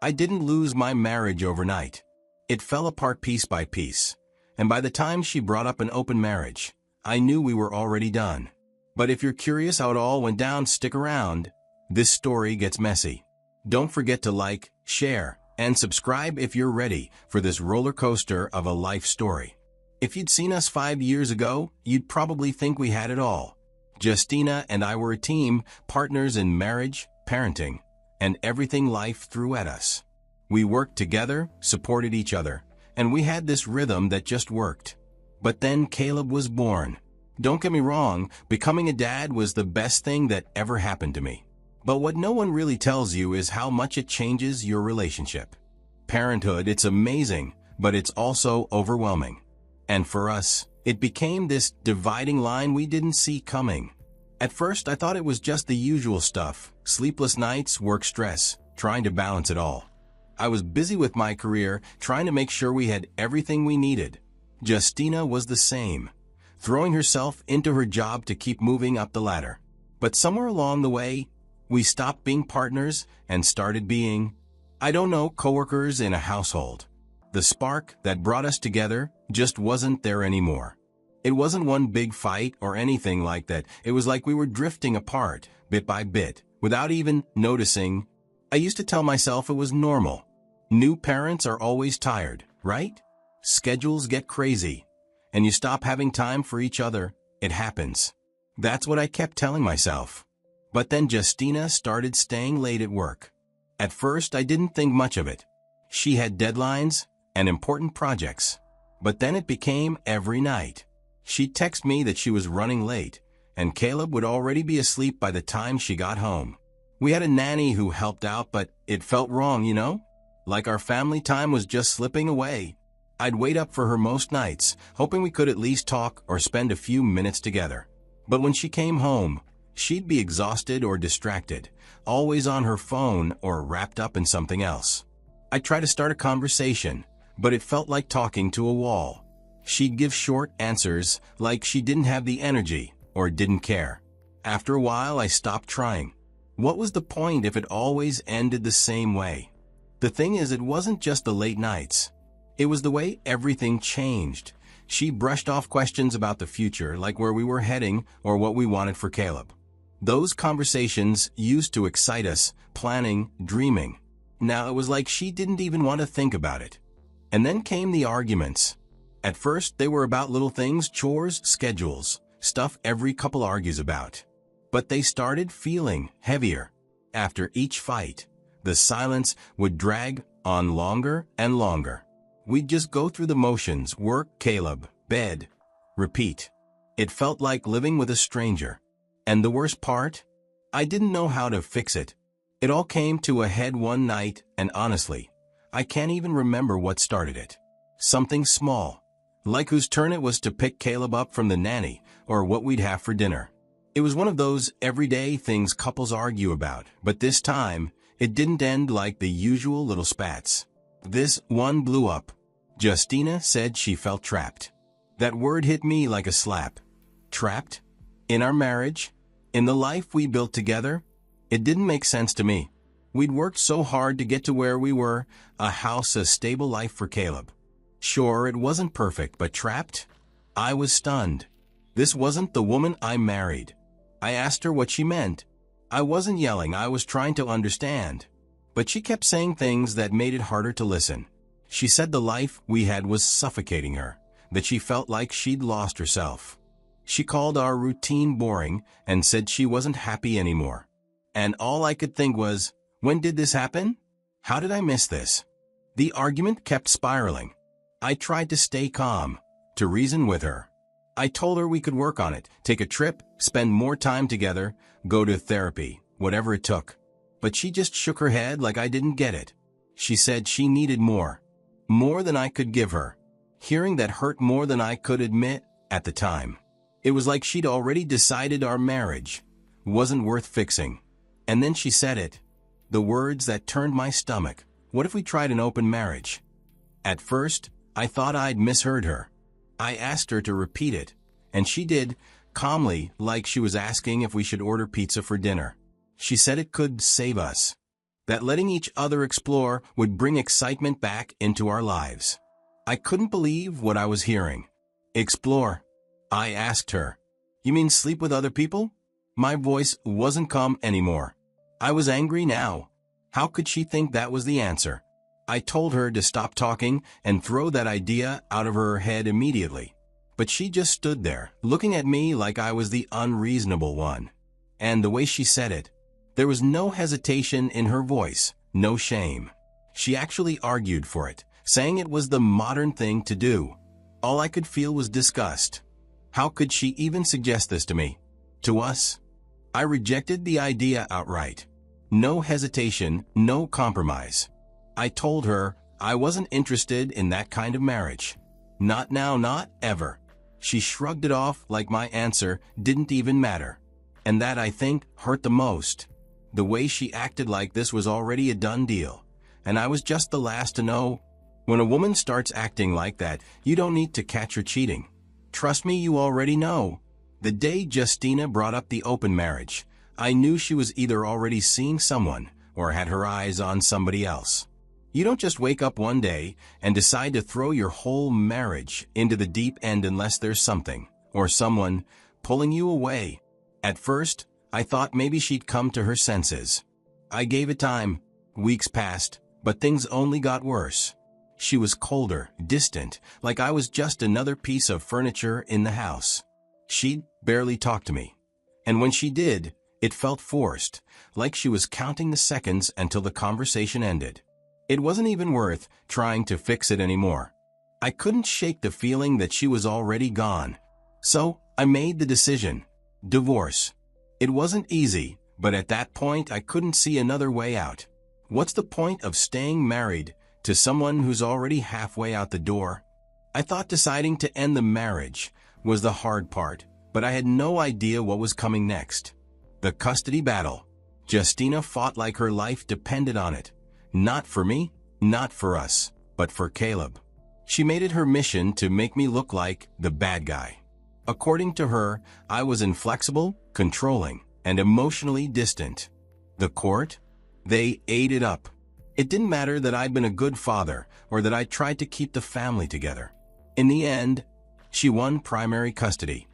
I didn't lose my marriage overnight. It fell apart piece by piece, and by the time she brought up an open marriage, I knew we were already done. But if you're curious how it all went down, stick around. This story gets messy. Don't forget to like, share, and subscribe if you're ready for this roller coaster of a life story. If you'd seen us 5 years ago, you'd probably think we had it all. Justina and I were a team, partners in marriage, parenting, and everything life threw at us. We worked together, supported each other, and we had this rhythm that just worked. But then Caleb was born. Don't get me wrong, becoming a dad was the best thing that ever happened to me. But what no one really tells you is how much it changes your relationship. Parenthood, it's amazing, but it's also overwhelming. And for us, it became this dividing line we didn't see coming. At first, I thought it was just the usual stuff: sleepless nights, work stress, trying to balance it all. I was busy with my career, trying to make sure we had everything we needed. Justina was the same, throwing herself into her job to keep moving up the ladder. But somewhere along the way, we stopped being partners and started being, I don't know, coworkers in a household. The spark that brought us together just wasn't there anymore. It wasn't one big fight or anything like that. It was like we were drifting apart, bit by bit, without even noticing. I used to tell myself it was normal. New parents are always tired, right? Schedules get crazy, and you stop having time for each other. It happens. That's what I kept telling myself. But then Justina started staying late at work. At first, I didn't think much of it. She had deadlines and important projects. But then it became every night. She'd text me that she was running late, and Caleb would already be asleep by the time she got home. We had a nanny who helped out, but it felt wrong, you know? Like our family time was just slipping away. I'd wait up for her most nights, hoping we could at least talk or spend a few minutes together. But when she came home, she'd be exhausted or distracted, always on her phone or wrapped up in something else. I'd try to start a conversation, but it felt like talking to a wall. She'd give short answers, like she didn't have the energy or didn't care. After a while, I stopped trying. What was the point if it always ended the same way? The thing is, it wasn't just the late nights. It was the way everything changed. She brushed off questions about the future, like where we were heading or what we wanted for Caleb. Those conversations used to excite us, planning, dreaming. Now it was like she didn't even want to think about it. And then came the arguments. At first, they were about little things, chores, schedules, stuff every couple argues about. But they started feeling heavier. After each fight, the silence would drag on longer and longer. We'd just go through the motions: work, Caleb, bed, repeat. It felt like living with a stranger. And the worst part? I didn't know how to fix it. It all came to a head one night, and honestly, I can't even remember what started it. Something small, like whose turn it was to pick Caleb up from the nanny, or what we'd have for dinner. It was one of those everyday things couples argue about, but this time, it didn't end like the usual little spats. This one blew up. Justina said she felt trapped. That word hit me like a slap. Trapped? In our marriage? In the life we built together? It didn't make sense to me. We'd worked so hard to get to where we were, a house, a stable life for Caleb. Sure, it wasn't perfect, but trapped? I was stunned. This wasn't the woman I married. I asked her what she meant. I wasn't yelling, I was trying to understand. But she kept saying things that made it harder to listen. She said the life we had was suffocating her, that she felt like she'd lost herself. She called our routine boring and said she wasn't happy anymore. And all I could think was, when did this happen? How did I miss this? The argument kept spiraling. I tried to stay calm, to reason with her. I told her we could work on it, take a trip, spend more time together, go to therapy, whatever it took. But she just shook her head like I didn't get it. She said she needed more than I could give her. Hearing that hurt more than I could admit at the time. It was like she'd already decided our marriage wasn't worth fixing. And then she said it. The words that turned my stomach. What if we tried an open marriage? At first, I thought I'd misheard her. I asked her to repeat it, and she did, calmly, like she was asking if we should order pizza for dinner. She said it could save us. that letting each other explore would bring excitement back into our lives. I couldn't believe what I was hearing. Explore? I asked her. You mean sleep with other people? My voice wasn't calm anymore. I was angry now. How could she think that was the answer? I told her to stop talking and throw that idea out of her head immediately. But she just stood there, looking at me like I was the unreasonable one. And the way she said it, there was no hesitation in her voice, no shame. She actually argued for it, saying it was the modern thing to do. All I could feel was disgust. How could she even suggest this to me? To us? I rejected the idea outright. No hesitation, no compromise. I told her I wasn't interested in that kind of marriage. Not now, not ever. She shrugged it off like my answer didn't even matter. And that, I think, hurt the most. The way she acted like this was already a done deal, and I was just the last to know. When a woman starts acting like that, you don't need to catch her cheating. Trust me, you already know. The day Justina brought up the open marriage, I knew she was either already seeing someone or had her eyes on somebody else. You don't just wake up one day and decide to throw your whole marriage into the deep end unless there's something or someone pulling you away. At first, I thought maybe she'd come to her senses. I gave it time. Weeks passed, but things only got worse. She was colder, distant, like I was just another piece of furniture in the house. She'd barely talk to me. And when she did, it felt forced, like she was counting the seconds until the conversation ended. It wasn't even worth trying to fix it anymore. I couldn't shake the feeling that she was already gone. So, I made the decision. Divorce. It wasn't easy, but at that point I couldn't see another way out. What's the point of staying married to someone who's already halfway out the door? I thought deciding to end the marriage was the hard part, but I had no idea what was coming next. The custody battle. Justina fought like her life depended on it. Not for me, not for us, but for Caleb. She made it her mission to make me look like the bad guy. According to her, I was inflexible, controlling, and emotionally distant. The court? They ate it up. It didn't matter that I'd been a good father or that I tried to keep the family together. In the end, she won primary custody.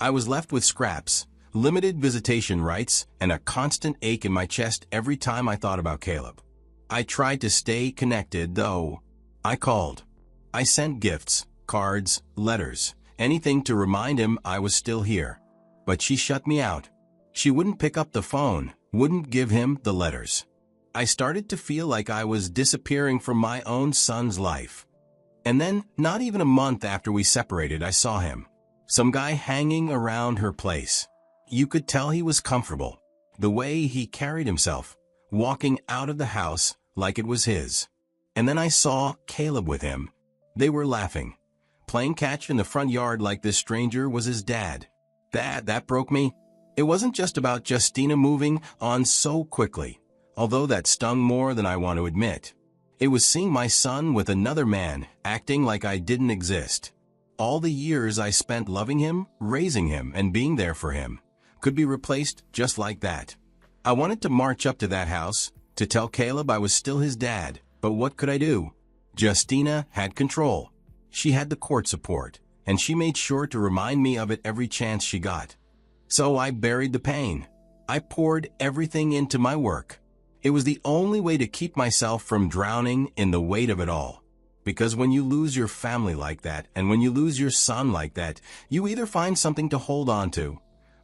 I was left with scraps, limited visitation rights, and a constant ache in my chest every time I thought about Caleb. I tried to stay connected, though. I called. I sent gifts, cards, letters, anything to remind him I was still here. But she shut me out. She wouldn't pick up the phone, wouldn't give him the letters. I started to feel like I was disappearing from my own son's life. And then, not even a month after we separated, I saw him. Some guy hanging around her place. You could tell he was comfortable. The way he carried himself, walking out of the house like it was his. And then I saw Caleb with him. They were laughing, playing catch in the front yard like this stranger was his dad. That broke me. It wasn't just about Justina moving on so quickly, although that stung more than I want to admit. It was seeing my son with another man, acting like I didn't exist. All the years I spent loving him, raising him, and being there for him could be replaced just like that. I wanted to march up to that house, to tell Caleb I was still his dad, but what could I do? Justina had control. She had the court support, and she made sure to remind me of it every chance she got. So I buried the pain. I poured everything into my work. It was the only way to keep myself from drowning in the weight of it all. Because when you lose your family like that, and when you lose your son like that, you either find something to hold on to,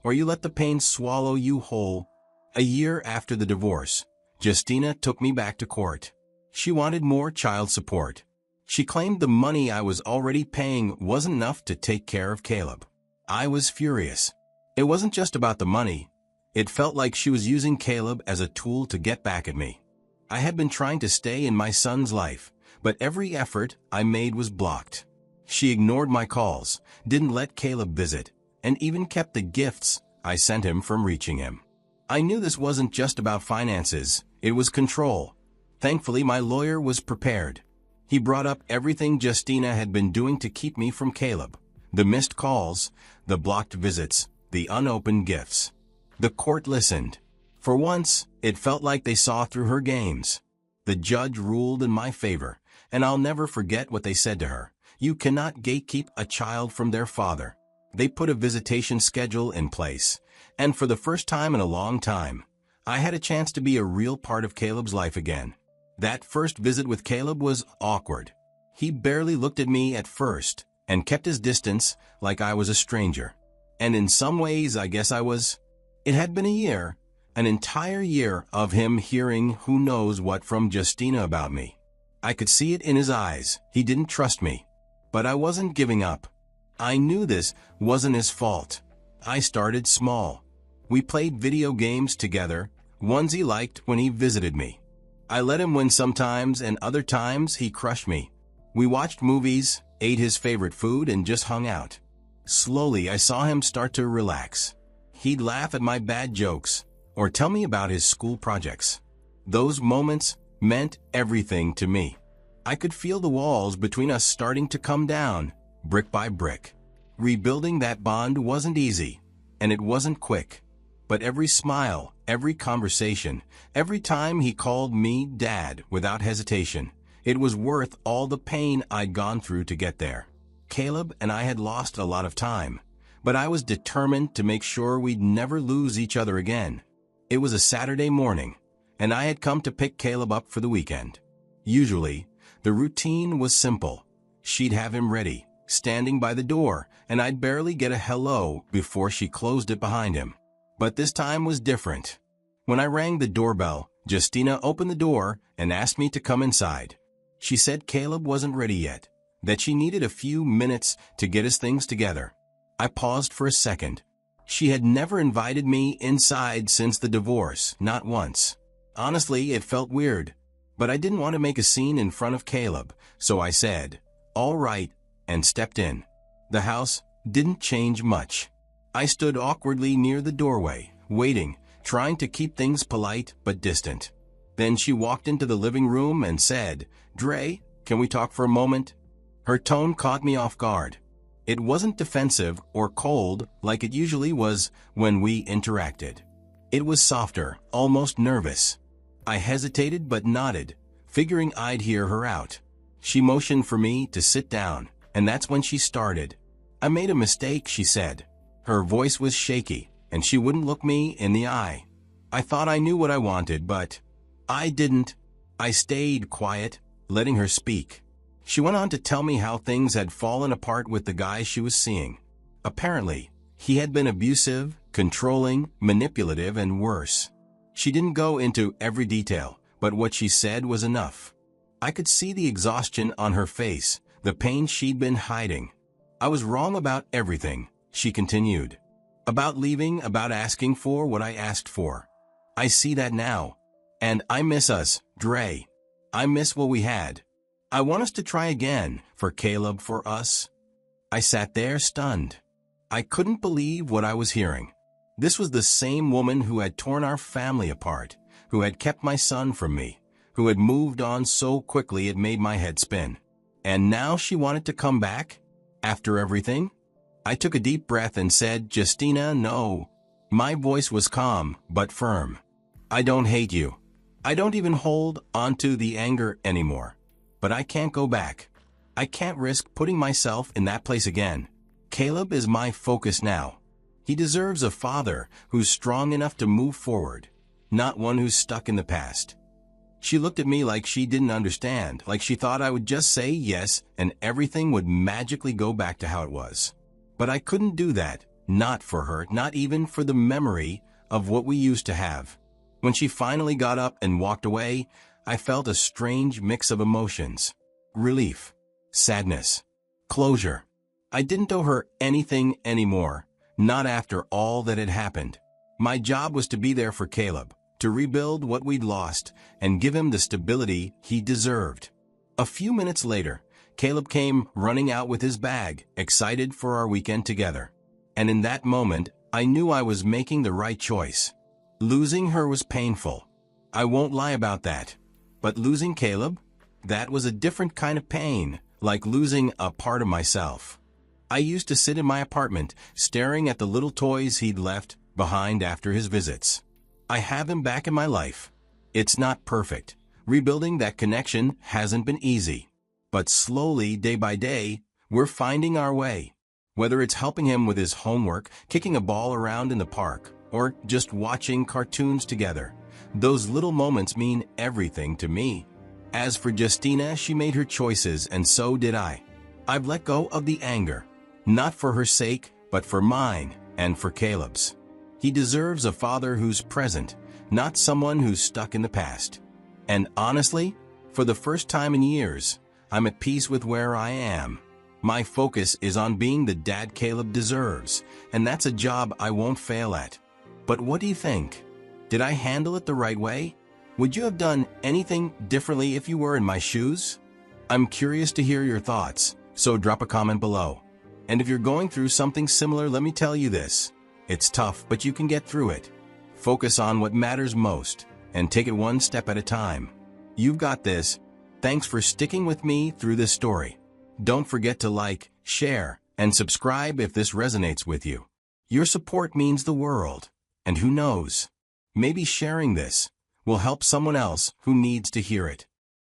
or you let the pain swallow you whole. A year after the divorce, Justina took me back to court. She wanted more child support. She claimed the money I was already paying wasn't enough to take care of Caleb. I was furious. It wasn't just about the money. It felt like she was using Caleb as a tool to get back at me. I had been trying to stay in my son's life, but every effort I made was blocked. She ignored my calls, didn't let Caleb visit, and even kept the gifts I sent him from reaching him. I knew this wasn't just about finances, it was control. Thankfully, my lawyer was prepared. He brought up everything Justina had been doing to keep me from Caleb. The missed calls, the blocked visits, the unopened gifts. The court listened. For once, it felt like they saw through her games. The judge ruled in my favor, and I'll never forget what they said to her. You cannot gatekeep a child from their father. They put a visitation schedule in place, and for the first time in a long time, I had a chance to be a real part of Caleb's life again. That first visit with Caleb was awkward. He barely looked at me at first, and kept his distance like I was a stranger. And in some ways, I guess I was. It had been a year, an entire year of him hearing who knows what from Justina about me. I could see it in his eyes. He didn't trust me. But I wasn't giving up. I knew this wasn't his fault. I started small. We played video games together, ones he liked when he visited me. I let him win sometimes, and other times he crushed me. We watched movies, ate his favorite food, and just hung out. Slowly, I saw him start to relax. He'd laugh at my bad jokes, or tell me about his school projects. Those moments meant everything to me. I could feel the walls between us starting to come down, brick by brick. Rebuilding that bond wasn't easy, and it wasn't quick. But every smile, every conversation, every time he called me Dad without hesitation, it was worth all the pain I'd gone through to get there. Caleb and I had lost a lot of time, but I was determined to make sure we'd never lose each other again. It was a Saturday morning, and I had come to pick Caleb up for the weekend. Usually, the routine was simple. She'd have him ready, standing by the door, and I'd barely get a hello before she closed it behind him. But this time was different. When I rang the doorbell, Justina opened the door and asked me to come inside. She said Caleb wasn't ready yet, that she needed a few minutes to get his things together. I paused for a second. She had never invited me inside since the divorce, not once. Honestly, it felt weird, but I didn't want to make a scene in front of Caleb, so I said, "All right," and stepped in. The house didn't change much. I stood awkwardly near the doorway, waiting, trying to keep things polite but distant. Then she walked into the living room and said, "Dre, can we talk for a moment?" Her tone caught me off guard. It wasn't defensive or cold like it usually was when we interacted. It was softer, almost nervous. I hesitated but nodded, figuring I'd hear her out. She motioned for me to sit down, and that's when she started. "I made a mistake," she said. Her voice was shaky, and she wouldn't look me in the eye. I thought I knew what I wanted, but I didn't. I stayed quiet, letting her speak. She went on to tell me how things had fallen apart with the guy she was seeing. Apparently, he had been abusive, controlling, manipulative, and worse. She didn't go into every detail, but what she said was enough. I could see the exhaustion on her face, the pain she'd been hiding. "I was wrong about everything," she continued. "About leaving, about asking for what I asked for. I see that now. And I miss us, Dre. I miss what we had. I want us to try again, for Caleb, for us." I sat there stunned. I couldn't believe what I was hearing. This was the same woman who had torn our family apart, who had kept my son from me, who had moved on so quickly it made my head spin. And now she wanted to come back? After everything? I took a deep breath and said, "Justina, no." My voice was calm, but firm. "I don't hate you. I don't even hold onto the anger anymore. But I can't go back. I can't risk putting myself in that place again. Caleb is my focus now. He deserves a father who's strong enough to move forward, not one who's stuck in the past." She looked at me like she didn't understand, like she thought I would just say yes and everything would magically go back to how it was. But I couldn't do that, not for her, not even for the memory of what we used to have. When she finally got up and walked away, I felt a strange mix of emotions. Relief, sadness, closure. I didn't owe her anything anymore, not after all that had happened. My job was to be there for Caleb, to rebuild what we'd lost and give him the stability he deserved. A few minutes later, Caleb came running out with his bag, excited for our weekend together. And in that moment, I knew I was making the right choice. Losing her was painful. I won't lie about that. But losing Caleb? That was a different kind of pain, like losing a part of myself. I used to sit in my apartment, staring at the little toys he'd left behind after his visits. I have him back in my life. It's not perfect. Rebuilding that connection hasn't been easy. But slowly, day by day, we're finding our way. Whether it's helping him with his homework, kicking a ball around in the park, or just watching cartoons together, those little moments mean everything to me. As for Justina, she made her choices, and so did I. I've let go of the anger, not for her sake, but for mine and for Caleb's. He deserves a father who's present, not someone who's stuck in the past. And honestly, for the first time in years, I'm at peace with where I am. My focus is on being the dad Caleb deserves, and that's a job I won't fail at. But what do you think? Did I handle it the right way? Would you have done anything differently if you were in my shoes? I'm curious to hear your thoughts, so drop a comment below. And if you're going through something similar, let me tell you this. It's tough, but you can get through it. Focus on what matters most, and take it one step at a time. You've got this. Thanks for sticking with me through this story. Don't forget to like, share, and subscribe if this resonates with you. Your support means the world. And who knows? Maybe sharing this will help someone else who needs to hear it.